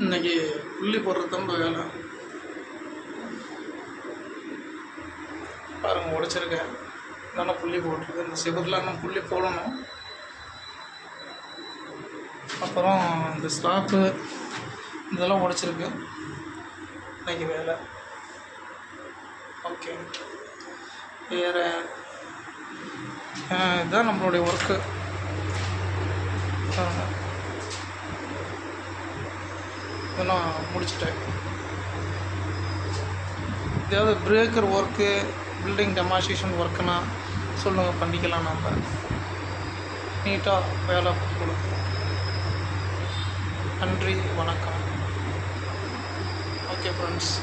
இன்றைக்கி புள்ளி போடுறது தான் வேலை. பாருங்கள், உடைச்சிருக்கேன். நல்லா புள்ளி போட்டிருக்கு. இந்த சிவரில் இன்னும் புள்ளி போடணும். அப்புறம் இந்த ஸ்லாப்பு இதெல்லாம் உடைச்சிருக்கு. இன்றைக்கி வேலை. ஓகே, வேறு இதுதான் நம்மளுடைய ஒர்க்கு. இதெல்லாம் முடிச்சிட்டேன். ஏதாவது பிரேக்கர் ஒர்க்கு, பில்டிங் டெமான்ஸ்ட்ரேஷன் ஒர்க்குன்னா சொல்லுங்கள், பண்ணிக்கலாம். நம்ம நீட்டாக வேலை கொடுக்கும். நன்றி, வணக்கம். Okay friends.